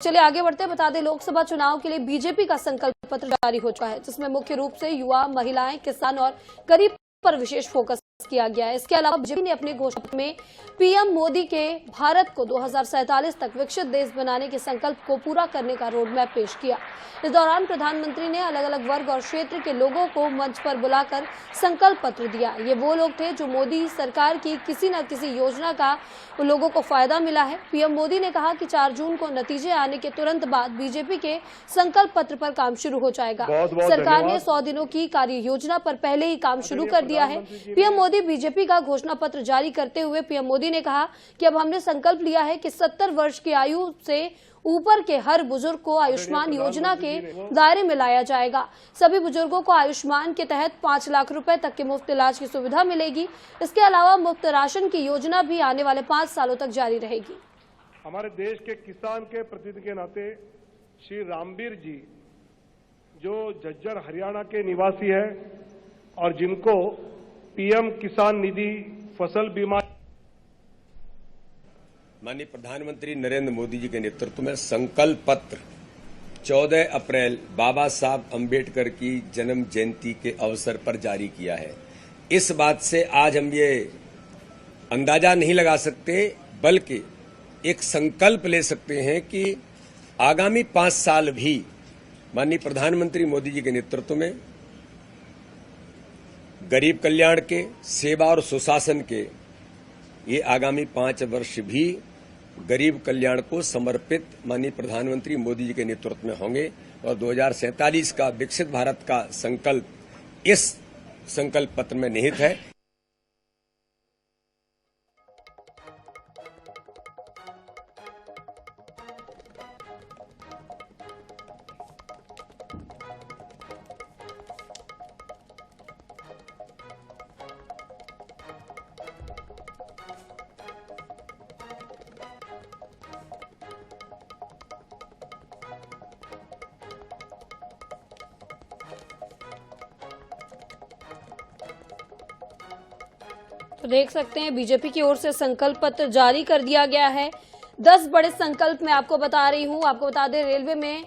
चलिए आगे बढ़ते हैं। बता दें, लोकसभा चुनाव के लिए बीजेपी का संकल्प पत्र जारी हो चुका है, जिसमें मुख्य रूप से युवा, महिलाएं, किसान और गरीब पर विशेष फोकस किया गया है। इसके अलावा बीजेपी ने अपने घोषणा में पीएम मोदी के भारत को 2047 तक विकसित देश बनाने के संकल्प को पूरा करने का रोड मैप पेश किया। इस दौरान प्रधानमंत्री ने अलग अलग वर्ग और क्षेत्र के लोगों को मंच पर बुलाकर संकल्प पत्र दिया। ये वो लोग थे जो मोदी सरकार की किसी न किसी योजना का लोगों को फायदा मिला है। पीएम मोदी ने कहा कि 4 जून को नतीजे आने के तुरंत बाद बीजेपी के संकल्प पत्र पर काम शुरू हो जाएगा। सरकार ने 100 दिनों की कार्य योजना पर पहले ही काम शुरू कर दिया है। पीएम मोदी बीजेपी का घोषणा पत्र जारी करते हुए पीएम मोदी ने कहा कि अब हमने संकल्प लिया है कि 70 वर्ष की आयु से ऊपर के हर बुजुर्ग को आयुष्मान योजना के दायरे में लाया जाएगा। सभी बुजुर्गों को आयुष्मान के तहत 5 लाख रुपए तक के मुफ्त इलाज की सुविधा मिलेगी। इसके अलावा मुफ्त राशन की योजना भी आने वाले 5 सालों तक जारी रहेगी। हमारे देश के किसान के प्रतिनिधि के नाते श्री रामवीर जी, जो झज्जर हरियाणा के निवासी है और जिनको पीएम किसान निधि फसल बीमा माननीय प्रधानमंत्री नरेंद्र मोदी जी के नेतृत्व में संकल्प पत्र 14 अप्रैल बाबा साहब अंबेडकर की जन्म जयंती के अवसर पर जारी किया है। इस बात से आज हम ये अंदाजा नहीं लगा सकते, बल्कि एक संकल्प ले सकते हैं कि आगामी 5 साल भी माननीय प्रधानमंत्री मोदी जी के नेतृत्व में गरीब कल्याण के, सेवा और सुशासन के ये आगामी 5 वर्ष भी गरीब कल्याण को समर्पित माननीय प्रधानमंत्री मोदी जी के नेतृत्व में होंगे और 2047 का विकसित भारत का संकल्प इस संकल्प पत्र में निहित है। तो देख सकते हैं बीजेपी की ओर से संकल्प पत्र जारी कर दिया गया है। 10 बड़े संकल्प मैं आपको बता रही हूं। आपको बता दें, रेलवे में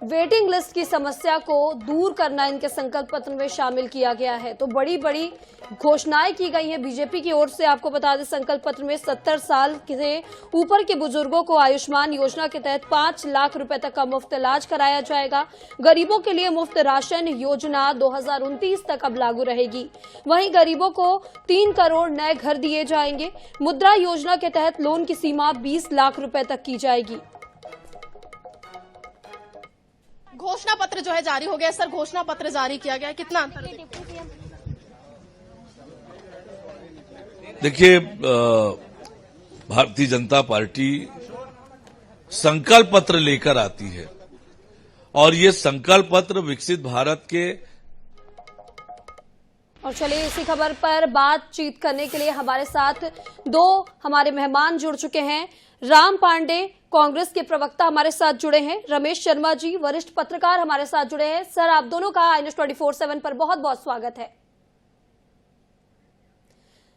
वेटिंग लिस्ट की समस्या को दूर करना इनके संकल्प पत्र में शामिल किया गया है। तो बड़ी बड़ी घोषणाएं की गई हैं बीजेपी की ओर से। आपको बता दें, संकल्प पत्र में 70 साल से ऊपर के बुजुर्गों को आयुष्मान योजना के तहत 5 लाख रुपए तक का मुफ्त इलाज कराया जाएगा। गरीबों के लिए मुफ्त राशन योजना 2029 तक अब लागू रहेगी। वहीं गरीबों को 3 करोड़ नए घर दिए जाएंगे। मुद्रा योजना के तहत लोन की सीमा 20 लाख रुपए तक की जाएगी। घोषणा पत्र जो है जारी हो गया। सर, घोषणा पत्र जारी किया गया, कितना अंतर है? देखिए, भारतीय जनता पार्टी संकल्प पत्र लेकर आती है और ये संकल्प पत्र विकसित भारत के। और चलिए इसी खबर पर बातचीत करने के लिए हमारे साथ 2 हमारे मेहमान जुड़ चुके हैं। राम पांडे, कांग्रेस के प्रवक्ता, हमारे साथ जुड़े हैं। रमेश शर्मा जी, वरिष्ठ पत्रकार, हमारे साथ जुड़े हैं। सर, आप दोनों का INS 24/7 पर बहुत बहुत स्वागत है।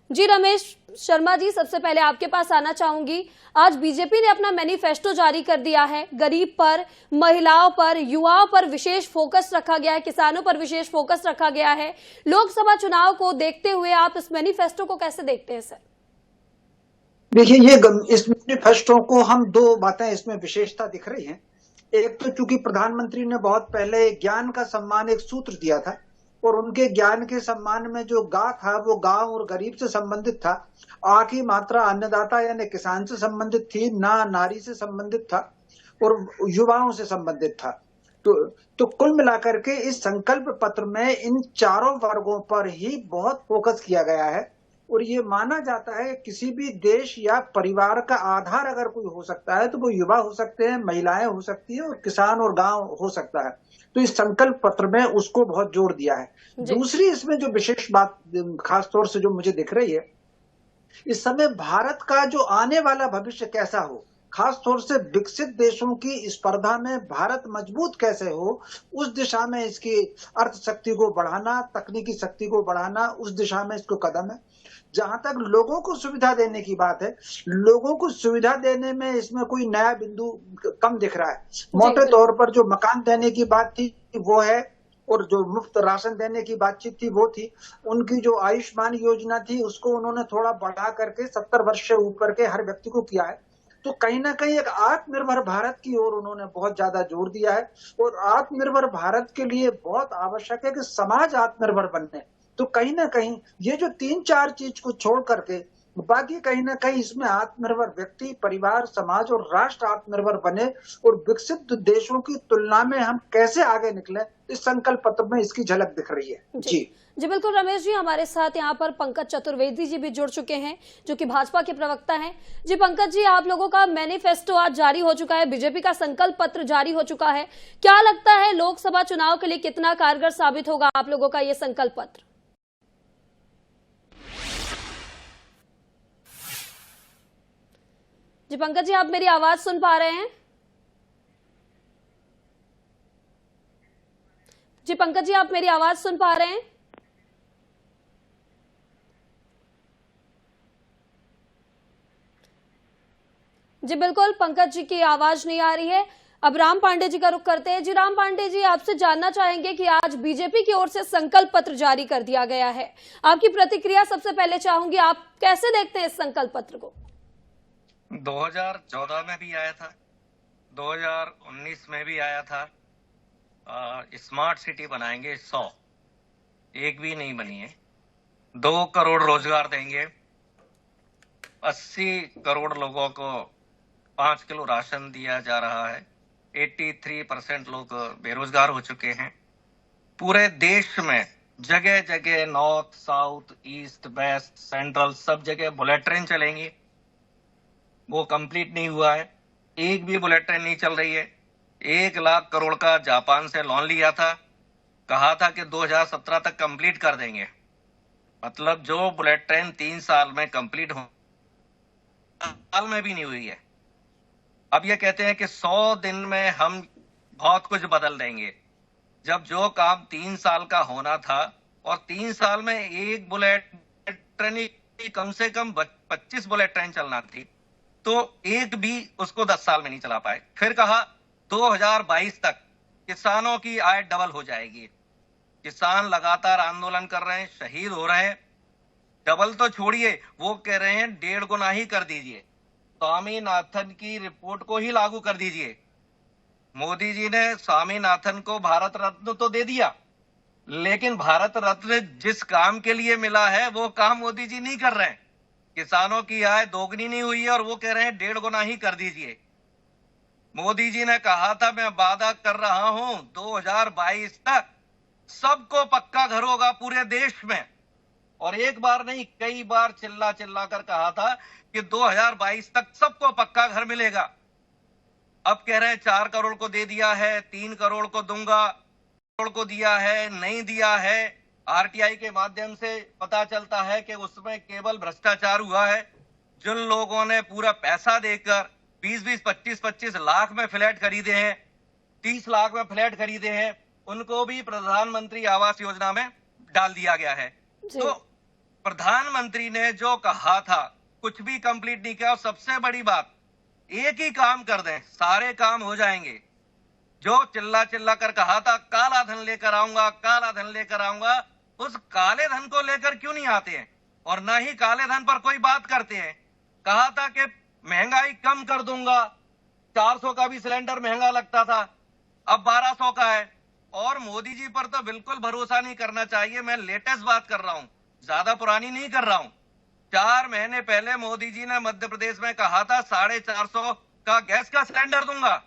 जी रमेश शर्मा जी, सबसे पहले आपके पास आना चाहूंगी। आज बीजेपी ने अपना मैनिफेस्टो जारी कर दिया है। गरीब पर, महिलाओं पर, युवाओं पर विशेष फोकस रखा गया है, किसानों पर विशेष फोकस रखा गया है। लोकसभा चुनाव को देखते हुए आप इस मैनिफेस्टो को कैसे देखते हैं सर? देखिए, ये इस मैनिफेस्टो को हम 2 बातें इसमें विशेषता दिख रही हैं। एक तो चूंकि प्रधानमंत्री ने बहुत पहले ज्ञान का सम्मान एक सूत्र दिया था और उनके ज्ञान के सम्मान में जो गा था वो गांव और गरीब से संबंधित था। आ की मात्रा अन्नदाता यानी किसान से संबंधित थी, ना नारी से संबंधित था और युवाओं से संबंधित था। तो कुल मिलाकर के इस संकल्प पत्र में इन चारों वर्गों पर ही बहुत फोकस किया गया है और ये माना जाता है किसी भी देश या परिवार का आधार अगर कोई हो सकता है तो वो युवा हो सकते हैं, महिलाएं हो सकती है और किसान और गांव हो सकता है। तो इस संकल्प पत्र में उसको बहुत जोर दिया है। दूसरी इसमें जो विशेष बात खास तौर से जो मुझे दिख रही है, इस समय भारत का जो आने वाला भविष्य कैसा हो, खास तौर से विकसित देशों की स्पर्धा में भारत मजबूत कैसे हो, उस दिशा में इसकी अर्थ शक्ति को बढ़ाना, तकनीकी शक्ति को बढ़ाना, उस दिशा में इसको कदम है। जहां तक लोगों को सुविधा देने की बात है, लोगों को सुविधा देने में इसमें कोई नया बिंदु कम दिख रहा है। मोटे तौर पर जो मकान देने की बात थी वो है, और जो मुफ्त राशन देने की बातचीत थी वो थी। उनकी जो आयुष्मान योजना थी उसको उन्होंने थोड़ा बढ़ा करके 70 वर्ष से ऊपर के हर व्यक्ति को किया है। तो कहीं ना कहीं एक आत्मनिर्भर भारत की ओर उन्होंने बहुत ज्यादा जोर दिया है, और आत्मनिर्भर भारत के लिए बहुत आवश्यक है कि समाज आत्मनिर्भर बने। तो कहीं ना कहीं ये जो 3-4 चीज को छोड़ करके बाकी कहीं ना कहीं इसमें आत्मनिर्भर व्यक्ति, परिवार, समाज और राष्ट्र आत्मनिर्भर बने, और विकसित देशों की तुलना में हम कैसे आगे निकले, इस संकल्प पत्र में इसकी झलक दिख रही है। जी बिल्कुल रमेश जी, हमारे साथ यहाँ पर पंकज चतुर्वेदी जी भी जुड़ चुके हैं जो कि भाजपा के प्रवक्ता हैं। जी पंकज जी, आप लोगों का मैनिफेस्टो आज जारी हो चुका है, बीजेपी का संकल्प पत्र जारी हो चुका है। क्या लगता है लोकसभा चुनाव के लिए कितना कारगर साबित होगा आप लोगों का ये संकल्प पत्र? जी पंकज जी, आप मेरी आवाज सुन पा रहे हैं? जी पंकज जी, आप मेरी आवाज सुन पा रहे हैं? जी बिल्कुल, पंकज जी की आवाज नहीं आ रही है। अब राम पांडे जी का रुख करते हैं। जी राम पांडे जी, आपसे जानना चाहेंगे कि आज बीजेपी की ओर से संकल्प पत्र जारी कर दिया गया है, आपकी प्रतिक्रिया सबसे पहले चाहूंगी। आप कैसे देखते हैं इस संकल्प पत्र को? 2014 में भी आया था, 2019 में भी आया था। स्मार्ट सिटी बनाएंगे 100, एक भी नहीं बनी है। 2 करोड़ रोजगार देंगे, 80 करोड़ लोगों को 5 किलो राशन दिया जा रहा है। 83% लोग बेरोजगार हो चुके हैं। पूरे देश में जगह जगह north, south, east, west, central सब जगह बुलेट ट्रेन चलेंगी। वो कंप्लीट नहीं हुआ है, एक भी बुलेट ट्रेन नहीं चल रही है। 1 लाख करोड़ का जापान से लोन लिया था, कहा था कि 2017 तक कंप्लीट कर देंगे। मतलब जो बुलेट ट्रेन 3 साल में कंप्लीट हो, साल में भी नहीं हुई है। अब ये कहते हैं कि 100 दिन में हम बहुत कुछ बदल देंगे, जब जो काम 3 साल का होना था और 3 साल में एक बुलेट ट्रेन, कम से कम 25 बुलेट ट्रेन चलना थी, तो एक भी उसको 10 साल में नहीं चला पाए। फिर कहा 2022 तक किसानों की आय डबल हो जाएगी। किसान लगातार आंदोलन कर रहे हैं, शहीद हो रहे हैं। डबल तो छोड़िए, वो कह रहे हैं 1.5 गुना ही कर दीजिए। स्वामीनाथन की रिपोर्ट को ही लागू कर दीजिए। मोदी जी ने स्वामीनाथन को भारत रत्न तो दे दिया, लेकिन भारत रत्न जिस काम के लिए मिला है वो काम मोदी जी नहीं कर रहे हैं। किसानों की आय दोगुनी नहीं हुई है और वो कह रहे हैं 1.5 गुना ही कर दीजिए। मोदी जी ने कहा था मैं वादा कर रहा हूं 2022 तक सबको पक्का घर होगा पूरे देश में, और एक बार नहीं कई बार चिल्ला चिल्ला कर कहा था कि 2022 तक सबको पक्का घर मिलेगा। अब कह रहे हैं 4 करोड़ को दे दिया है, 3 करोड़ को दूंगा, करोड़ को दिया है, नहीं दिया है। आरटीआई के माध्यम से पता चलता है कि उसमें केवल भ्रष्टाचार हुआ है। जिन लोगों ने पूरा पैसा देकर 20-20, 25-25 लाख में फ्लैट खरीदे हैं, 30 लाख में फ्लैट खरीदे हैं, उनको भी प्रधानमंत्री आवास योजना में डाल दिया गया है। तो प्रधानमंत्री ने जो कहा था कुछ भी कंप्लीट नहीं किया। और सबसे बड़ी बात, एक ही काम कर दें सारे काम हो जाएंगे। जो चिल्ला चिल्ला कर कहा था काला धन लेकर आऊंगा, काला धन लेकर आऊंगा, उस काले धन को लेकर क्यों नहीं आते हैं और ना ही काले धन पर कोई बात करते हैं। कहा था कि महंगाई कम कर दूंगा, 400 का भी सिलेंडर महंगा लगता था, अब 1200 का है। और मोदी जी पर तो बिल्कुल भरोसा नहीं करना चाहिए। मैं लेटेस्ट बात कर रहा हूं, ज्यादा पुरानी नहीं कर रहा हूं। 4 महीने पहले मोदी जी ने मध्य प्रदेश में कहा था 450 का गैस का सिलेंडर दूंगा।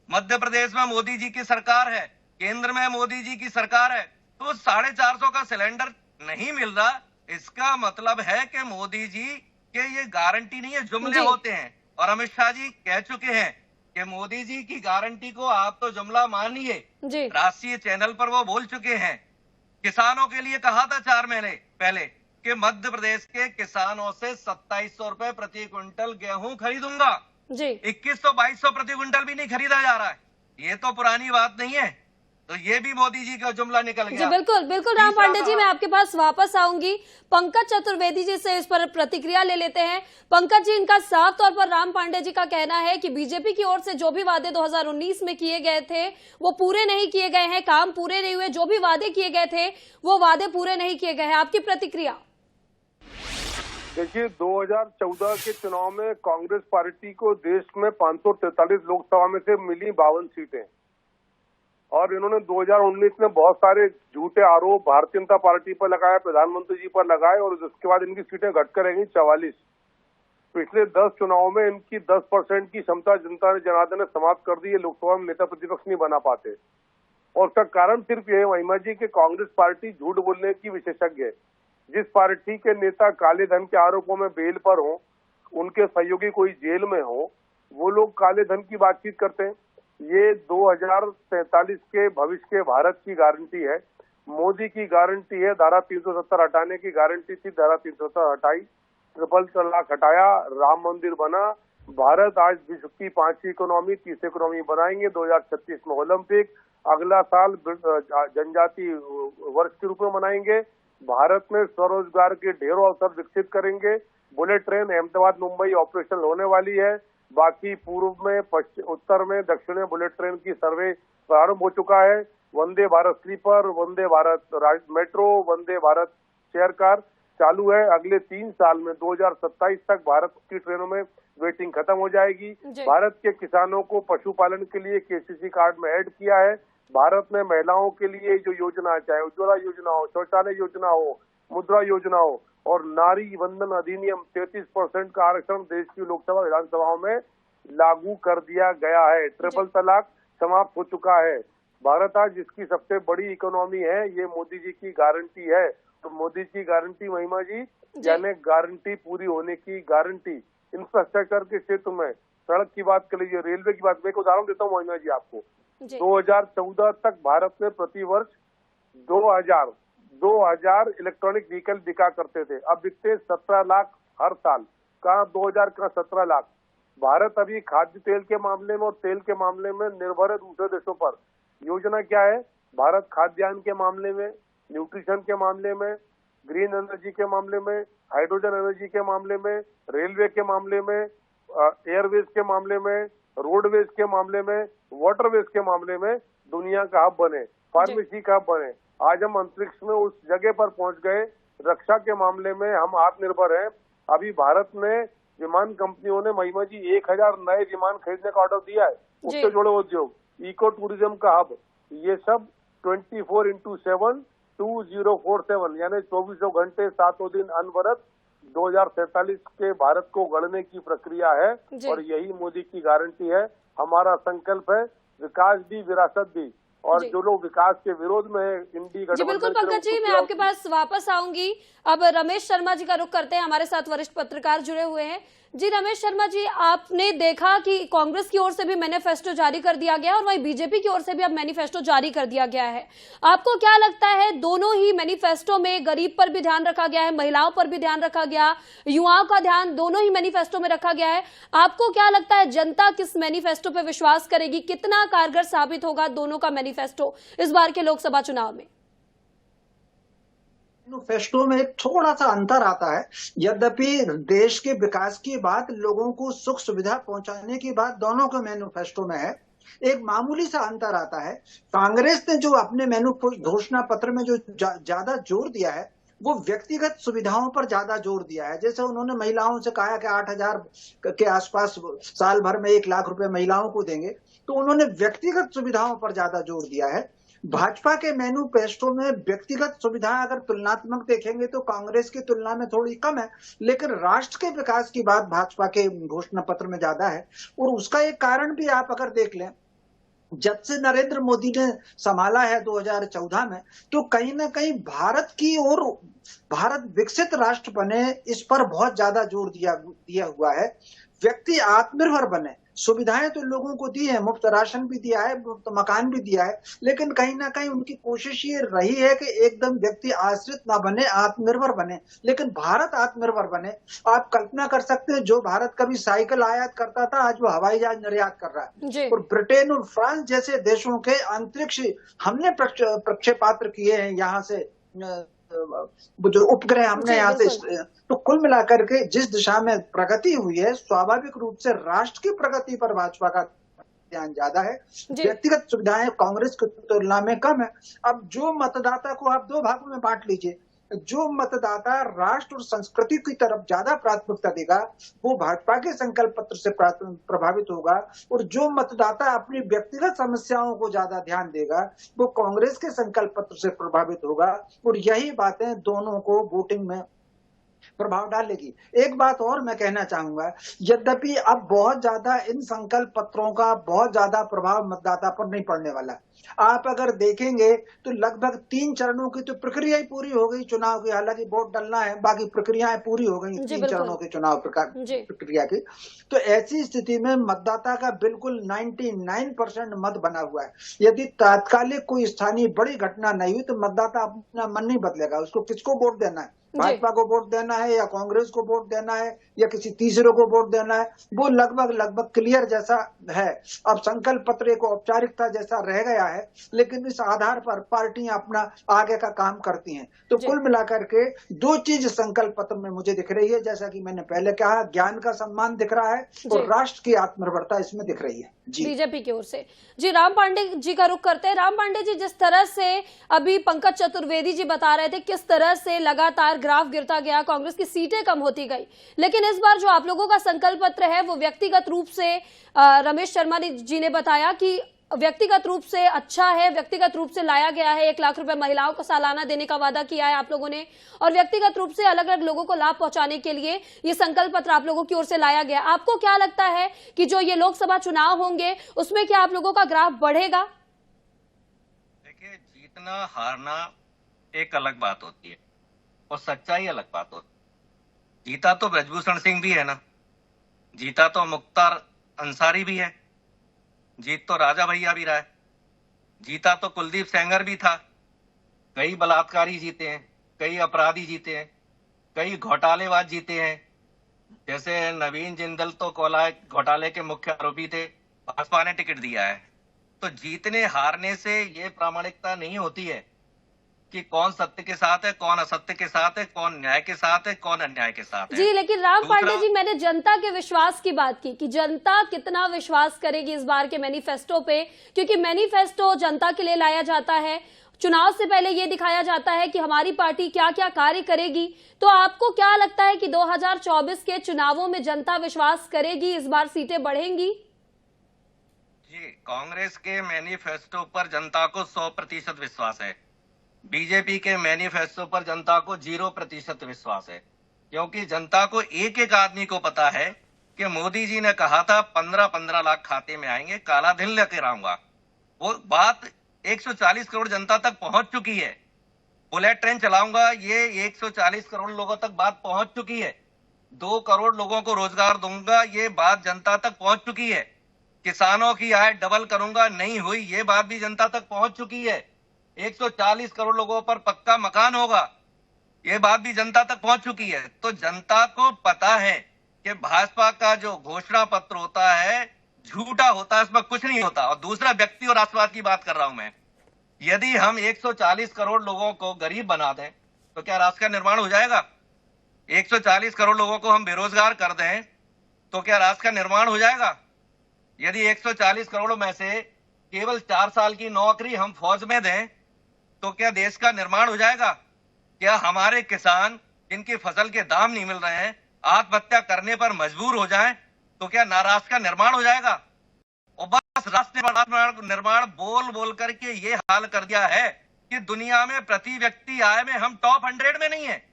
मध्य प्रदेश में मोदी जी की सरकार है, केंद्र में मोदी जी की सरकार है, तो 450 का सिलेंडर नहीं मिल रहा। इसका मतलब है कि मोदी जी के ये गारंटी नहीं है, जुमले होते हैं। और अमित शाह जी कह चुके हैं कि मोदी जी की गारंटी को आप तो जुमला मानिए। राष्ट्रीय चैनल पर वो बोल चुके हैं। किसानों के लिए कहा था 4 महीने पहले कि मध्य प्रदेश के किसानों से 2700 रुपए प्रति क्विंटल गेहूं खरीदूंगा। 2100-2200 प्रति क्विंटल भी नहीं खरीदा जा रहा है। ये तो पुरानी बात नहीं है। तो ये भी मोदी जी का जुमला निकल जी गया। बिल्कुल बिल्कुल राम तीसरा पांडे जी, कहा- मैं आपके पास वापस आऊंगी। पंकज चतुर्वेदी जी से इस पर प्रतिक्रिया ले लेते हैं। पंकज जी, इनका साफ तौर पर राम पांडे जी का कहना है कि बीजेपी की ओर से जो भी वादे 2019 में किए गए थे वो पूरे नहीं किए गए हैं, काम पूरे नहीं हुए, जो भी वादे किए गए थे वो वादे पूरे नहीं किए गए हैं। आपकी प्रतिक्रिया? देखिए, 2014 के चुनाव में कांग्रेस पार्टी को देश में 543 लोकसभा में से मिली 52 सीटें, और इन्होंने 2019 में बहुत सारे झूठे आरोप भारतीय जनता पार्टी पर लगाए, प्रधानमंत्री जी पर लगाए, और उसके बाद इनकी सीटें घटकर रहेंगी 44। पिछले 10 चुनावों में इनकी 10% की क्षमता जनता ने जनार्दन ने समाप्त कर दी है, लोकसभा में नेता प्रतिपक्ष नहीं बना पाते। और उसका कारण सिर्फ ये है महिमा जी कि कांग्रेस पार्टी झूठ बोलने की विशेषज्ञ है। जिस पार्टी के नेता काले धन के आरोपों में बेल पर हो, उनके सहयोगी कोई जेल में हो, वो लोग काले धन की बातचीत करते हैं। ये 2043 के भविष्य के भारत की गारंटी है, मोदी की गारंटी है। धारा 370 हटाने की गारंटी थी, धारा 370 हटाई, ट्रिपल तलाक हटाया, राम मंदिर बना। भारत आज विश्व की 5वीं इकोनॉमी, 30वीं इकोनॉमी बनाएंगे। 2036 में ओलंपिक, अगला साल जनजाति वर्ष के रूप में मनाएंगे। भारत में स्वरोजगार के ढेरों अवसर विकसित करेंगे। Bullet train Ahmedabad Mumbai operational होने वाली है। बाकी पूर्व में, उत्तर में, दक्षिण में बुलेट ट्रेन की सर्वे प्रारंभ हो चुका है। Vande Bharat sleeper, Vande Bharat metro, Vande Bharat share car चालू है। अगले 3 साल में 2027 तक भारत की ट्रेनों में वेटिंग खत्म हो जाएगी। भारत के किसानों को पशुपालन के लिए केसीसी कार्ड में ऐड किया है। भारत में महिलाओं के लिए जो योजना, चाहे उज्ज्वला योजना हो, शौचालय योजना हो, मुद्रा योजना हो, और नारी वंदन अधिनियम 33% का आरक्षण देश की लोकसभा विधानसभाओं में लागू कर दिया गया है। ट्रिपल तलाक समाप्त हो चुका है। भारत आज जिसकी सबसे बड़ी इकोनॉमी है, ये मोदी जी की गारंटी है। तो मोदी की गारंटी महिमा जी, यानी गारंटी पूरी होने की गारंटी। इंफ्रास्ट्रक्चर के क्षेत्र में सड़क की बात कर लीजिए, रेलवे की बात, मैं एक उदाहरण देता हूँ महिमा जी आपको। 2014 तक भारत में प्रति वर्ष 2000 इलेक्ट्रॉनिक व्हीकल बिका करते थे, अब बिकते 17 लाख हर साल। कहाँ 2000 का 17 लाख। भारत अभी खाद्य तेल के मामले में और तेल के मामले में निर्भर है दूसरे देशों पर। योजना क्या है? भारत खाद्यान्न के मामले में, न्यूट्रिशन के मामले में, ग्रीन एनर्जी के मामले में, हाइड्रोजन एनर्जी के मामले में, रेलवे के मामले में, एयरवेज के मामले में, रोडवेज के मामले में, वाटरवेज के मामले में दुनिया का हब बने, फार्मेसी का हब बने। आज हम अंतरिक्ष में उस जगह पर पहुंच गए। रक्षा के मामले में हम आत्मनिर्भर हैं। अभी भारत में विमान कंपनियों ने महिमा जी 1000 नए विमान खरीदने का ऑर्डर दिया है। उससे जुड़े उद्योग, इको टूरिज्म का हब, ये सब 24/7 2047 यानी 24 घंटे 7 दिन अनवरत 2047 के भारत को गढ़ने की प्रक्रिया है। और यही मोदी की गारंटी है। हमारा संकल्प है विकास भी, विरासत भी। और जो लोग विकास के विरोध में है, इंडी जी बिल्कुल पंकज जी, मैं आपके पास वापस आऊंगी। अब रमेश शर्मा जी का रुख करते हैं, हमारे साथ वरिष्ठ पत्रकार जुड़े हुए हैं। जी रमेश शर्मा जी, आपने देखा कि कांग्रेस की ओर से भी मैनिफेस्टो जारी कर दिया गया और वहीं बीजेपी की ओर से भी अब मैनिफेस्टो जारी कर दिया गया है। आपको क्या लगता है, दोनों ही मैनिफेस्टो में गरीब पर भी ध्यान रखा गया है, महिलाओं पर भी ध्यान रखा गया, युवाओं का ध्यान दोनों ही मैनिफेस्टो में रखा गया है। आपको क्या लगता है, जनता किस मैनिफेस्टो पर विश्वास करेगी? कितना कारगर साबित होगा दोनों का मैनिफेस्टो इस बार के लोकसभा चुनाव में? मैनिफेस्टो में एक थोड़ा सा अंतर आता है। यद्यपि देश के विकास की बात, लोगों को सुख सुविधा पहुंचाने की बात दोनों के मैनिफेस्टो में है। एक मामूली सा अंतर आता है, कांग्रेस ने जो अपने घोषणा पत्र में जो ज्यादा जोर दिया है वो व्यक्तिगत सुविधाओं पर ज्यादा जोर दिया है। जैसे उन्होंने महिलाओं से कहा कि 8000 के आसपास साल भर में 1 लाख रुपए महिलाओं को देंगे, तो उन्होंने व्यक्तिगत सुविधाओं पर ज्यादा जोर दिया है। भाजपा के मैनिफेस्टो में व्यक्तिगत सुविधा अगर तुलनात्मक देखेंगे तो कांग्रेस की तुलना में थोड़ी कम है, लेकिन राष्ट्र के विकास की बात भाजपा के घोषणा पत्र में ज्यादा है। और उसका एक कारण भी आप अगर देख लें, जब से नरेंद्र मोदी ने संभाला है 2014 में, तो कहीं ना कहीं भारत की ओर, भारत विकसित राष्ट्र बने, इस पर बहुत ज्यादा जोर दिया हुआ है। व्यक्ति आत्मनिर्भर बने, सुविधाएं तो लोगों को दी है, मुफ्त राशन भी दिया है, मुफ्त मकान भी दिया है, लेकिन कहीं ना कहीं उनकी कोशिश ये रही है कि एकदम व्यक्ति आश्रित ना बने, आत्मनिर्भर बने, लेकिन भारत आत्मनिर्भर बने। आप कल्पना कर सकते हैं, जो भारत कभी साइकिल आयात करता था, आज वो हवाई जहाज निर्यात कर रहा है। और ब्रिटेन और फ्रांस जैसे देशों के अंतरिक्ष हमने प्रक्षेपास्त्र किए हैं, यहाँ से जो उपग्रह हमने यहाँ से, तो कुल मिलाकर के जिस दिशा में प्रगति हुई है, स्वाभाविक रूप से राष्ट्र की प्रगति पर भाजपा का ध्यान ज्यादा है, व्यक्तिगत सुविधाएं कांग्रेस की तुलना में कम है। अब जो मतदाता को आप दो भागों में बांट लीजिए, जो मतदाता राष्ट्र और संस्कृति की तरफ ज्यादा प्राथमिकता देगा वो भाजपा के संकल्प पत्र से प्रभावित होगा, और जो मतदाता अपनी व्यक्तिगत समस्याओं को ज्यादा ध्यान देगा वो कांग्रेस के संकल्प पत्र से प्रभावित होगा, और यही बातें दोनों को वोटिंग में प्रभाव डालेगी। एक बात और मैं कहना चाहूंगा, यद्यपि अब बहुत ज्यादा इन संकल्प पत्रों का बहुत ज्यादा प्रभाव मतदाता पर नहीं पड़ने वाला। आप अगर देखेंगे तो लगभग 3 चरणों की तो प्रक्रिया ही पूरी हो गई चुनाव की, हालांकि वोट डालना है, बाकी प्रक्रियाएं पूरी हो गई 3 चरणों के चुनाव प्रक्रिया की। तो ऐसी स्थिति में मतदाता का बिल्कुल 99% मत बना हुआ है। यदि तात्कालिक कोई स्थानीय बड़ी घटना नहीं हुई तो मतदाता अपना मन नहीं बदलेगा, उसको किसको वोट देना है, भाजपा को वोट देना है या कांग्रेस को वोट देना है या किसी तीसरे को वोट देना है, वो लगभग क्लियर जैसा है। अब संकल्प पत्र को औपचारिकता जैसा रह गया है, लेकिन इस आधार पर पार्टियां अपना आगे का काम करती हैं। तो कुल मिलाकर के 2 चीज संकल्प पत्र में मुझे दिख रही है, जैसा कि मैंने पहले कहा, ज्ञान का सम्मान दिख रहा है और राष्ट्र की आत्मनिर्भरता इसमें दिख रही है। जी, बीजेपी की ओर से जी राम पांडे जी का रुख करते हैं। राम पांडे जी, जिस तरह से अभी पंकज चतुर्वेदी जी बता रहे थे किस तरह से लगातार ग्राफ गिरता गया, कांग्रेस की सीटें कम होती गई, लेकिन इस बार जो आप लोगों का संकल्प पत्र है वो व्यक्तिगत रूप से रमेश शर्मा जी ने बताया कि व्यक्तिगत रूप से अच्छा है, व्यक्तिगत रूप से लाया गया है। 1 लाख रुपए महिलाओं को सालाना देने का वादा किया है आप लोगों ने, और व्यक्तिगत रूप से अलग अलग लोगों को लाभ पहुंचाने के लिए ये संकल्प पत्र आप लोगों की ओर से लाया गया। आपको क्या लगता है कि जो ये लोकसभा चुनाव होंगे उसमें क्या आप लोगों का ग्राफ बढ़ेगा? देखिए, जीतना हारना एक अलग बात होती है और सच्चाई अलग बात होती है। जीता तो ब्रजभूषण सिंह भी है ना, जीता तो मुख्तार अंसारी भी है, जीत तो राजा भैया भी रहा है, जीता तो कुलदीप सेंगर भी था। कई बलात्कारी जीते हैं, कई अपराधी जीते हैं, कई घोटालेबाज जीते हैं। जैसे नवीन जिंदल तो कोयला घोटाले के मुख्य आरोपी थे, भाजपा ने टिकट दिया है। तो जीतने हारने से ये प्रामाणिकता नहीं होती है कि कौन सत्य के साथ है, कौन असत्य के साथ है, कौन न्याय के साथ है, कौन अन्याय के साथ है। जी, लेकिन राम पांडे जी, मैंने जनता के विश्वास की बात की कि जनता कितना विश्वास करेगी इस बार के मैनिफेस्टो पे, क्योंकि मैनिफेस्टो जनता के लिए लाया जाता है। चुनाव से पहले ये दिखाया जाता है कि हमारी पार्टी क्या क्या कार्य करेगी। तो आपको क्या लगता है कि 2024 के चुनावों में जनता विश्वास करेगी, इस बार सीटें बढ़ेंगी? जी, कांग्रेस के मैनिफेस्टो पर जनता को 100% विश्वास है। बीजेपी के मैनिफेस्टो पर जनता को 0% विश्वास है, क्योंकि जनता को एक एक आदमी को पता है कि मोदी जी ने कहा था 15-15 लाख खाते में आएंगे, काला धन लेकर आऊंगा। वो बात 140 करोड़ जनता तक पहुंच चुकी है। बुलेट ट्रेन चलाऊंगा, ये 140 करोड़ लोगों तक बात पहुंच चुकी है। 2 करोड़ लोगों को रोजगार दूंगा, ये बात जनता तक पहुंच चुकी है। किसानों की आय डबल करूंगा, नहीं हुई, ये बात भी जनता तक पहुंच चुकी है। 140 करोड़ लोगों पर पक्का मकान होगा, ये बात भी जनता तक पहुंच चुकी है। तो जनता को पता है कि भाजपा का जो घोषणा पत्र होता है झूठा होता है, इसमें कुछ नहीं होता। और दूसरा, व्यक्ति और राष्ट्रवाद की बात कर रहा हूं मैं। यदि हम 140 करोड़ लोगों को गरीब बना दें तो क्या राष्ट्र का निर्माण हो जाएगा? 140 करोड़ लोगों को हम बेरोजगार कर दें तो क्या राष्ट्र का निर्माण हो जाएगा? यदि 140 करोड़ में से केवल 4 साल की नौकरी हम फौज में दें तो क्या देश का निर्माण हो जाएगा? क्या हमारे किसान जिनकी फसल के दाम नहीं मिल रहे हैं आत्महत्या करने पर मजबूर हो जाएं तो क्या राष्ट्र का निर्माण हो जाएगा? और बस राष्ट्र निर्माण बोल बोल करके ये हाल कर दिया है कि दुनिया में प्रति व्यक्ति आय में हम टॉप 100 में नहीं है,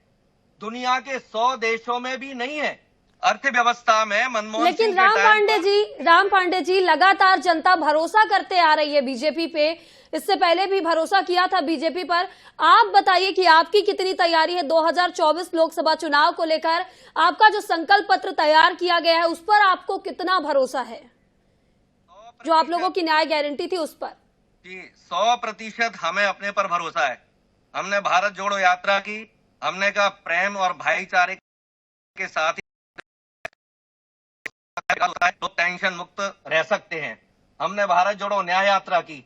दुनिया के 100 देशों में भी नहीं है। अर्थव्यवस्था में मनमोहन लेकिन राम पांडे जी लगातार जनता भरोसा करते आ रही है बीजेपी पे, इससे पहले भी भरोसा किया था बीजेपी पर। आप बताइए कि आपकी कितनी तैयारी है 2024 लोकसभा चुनाव को लेकर? आपका जो संकल्प पत्र तैयार किया गया है उस पर आपको कितना भरोसा है? जो आप लोगों की न्याय गारंटी थी उस पर? जी 100% हमें अपने पर भरोसा है। हमने भारत जोड़ो यात्रा की, हमने कहा प्रेम और भाईचारे के साथ ही तो टेंशन मुक्त रह सकते हैं। हमने भारत जोड़ो न्याय यात्रा की।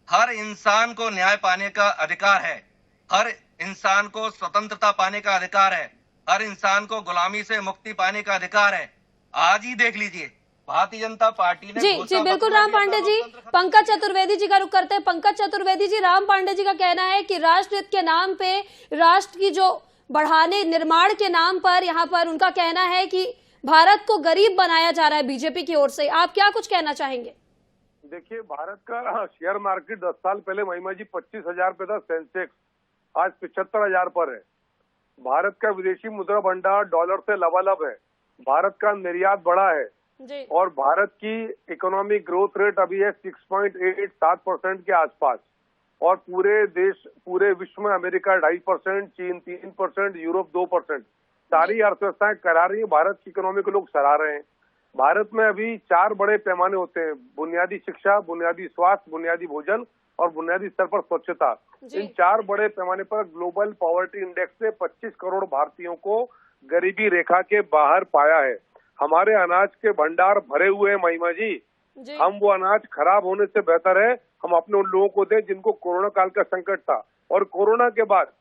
हर इंसान को न्याय पाने का अधिकार है, हर इंसान को स्वतंत्रता पाने का अधिकार है, हर इंसान को गुलामी से मुक्ति पाने का अधिकार है। आज ही देख लीजिए भारतीय जनता पार्टी ने जी बिल्कुल राम पांडे जी, पंकज चतुर्वेदी जी का रुख करते हैं। पंकज चतुर्वेदी जी, राम पांडे जी का कहना है कि राष्ट्रहित के नाम पे, राष्ट्र की जो बढ़ाने निर्माण के नाम पर, यहाँ पर उनका कहना है कि भारत को गरीब बनाया जा रहा है बीजेपी की ओर से। आप क्या कुछ कहना चाहेंगे? देखिए, भारत का शेयर मार्केट 10 साल पहले महिमा जी 25,000 पे था, सेंसेक्स आज 75,000 पर है। भारत का विदेशी मुद्रा भंडार डॉलर से लबालब है, भारत का निर्यात बढ़ा है जी। और भारत की इकोनॉमिक ग्रोथ रेट अभी है 6.87% के आसपास। और पूरे विश्व में अमेरिका 2.5%, चीन 3%, यूरोप 2%, सारी अर्थव्यवस्थाएं करा रही है। भारत की इकोनॉमी को लोग सराह रहे हैं। भारत में अभी 4 बड़े पैमाने होते हैं: बुनियादी शिक्षा, बुनियादी स्वास्थ्य, बुनियादी भोजन और बुनियादी स्तर पर स्वच्छता। इन 4 बड़े पैमाने पर ग्लोबल पॉवर्टी इंडेक्स से 25 करोड़ भारतीयों को गरीबी रेखा के बाहर पाया है। हमारे अनाज के भंडार भरे हुए हैं महिमा जी। हम वो अनाज खराब होने से बेहतर है हम अपने उन लोगों को दें जिनको कोरोना काल का संकट था। और कोरोना के बाद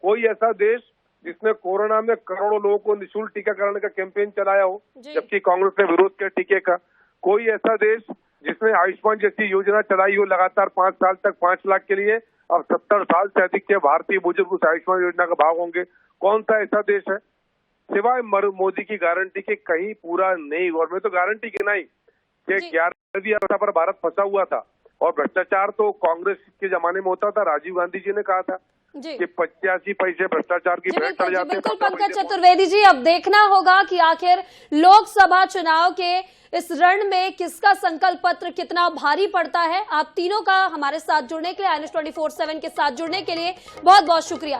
कोई ऐसा देश जिसने कोरोना में करोड़ों लोगों को निःशुल्क टीकाकरण का कैंपेन चलाया हो, जबकि कांग्रेस ने विरोध किया टीके का। कोई ऐसा देश जिसने आयुष्मान जैसी योजना चलाई हो लगातार 5 साल तक 5 लाख के लिए। अब 70 साल से अधिक के भारतीय बुजुर्ग उस आयुष्मान योजना का भाग होंगे। कौन सा ऐसा देश है सिवाय मोदी की गारंटी के कहीं पूरा नहीं हुआ। मैं तो गारंटी गिनाई कि 11वीं अवस्था पर भारत फंसा हुआ था। और भ्रष्टाचार तो कांग्रेस के जमाने में होता था। राजीव गांधी जी ने कहा था कि 85 पैसे भ्रष्टाचार की भेंट चढ़ जाते हैं। बिल्कुल पंकज चतुर्वेदी जी, अब देखना होगा कि आखिर लोकसभा चुनाव के इस रण में किसका संकल्प पत्र कितना भारी पड़ता है। आप तीनों का हमारे साथ जुड़ने के लिए, INS 24/7 के साथ जुड़ने के लिए बहुत बहुत शुक्रिया।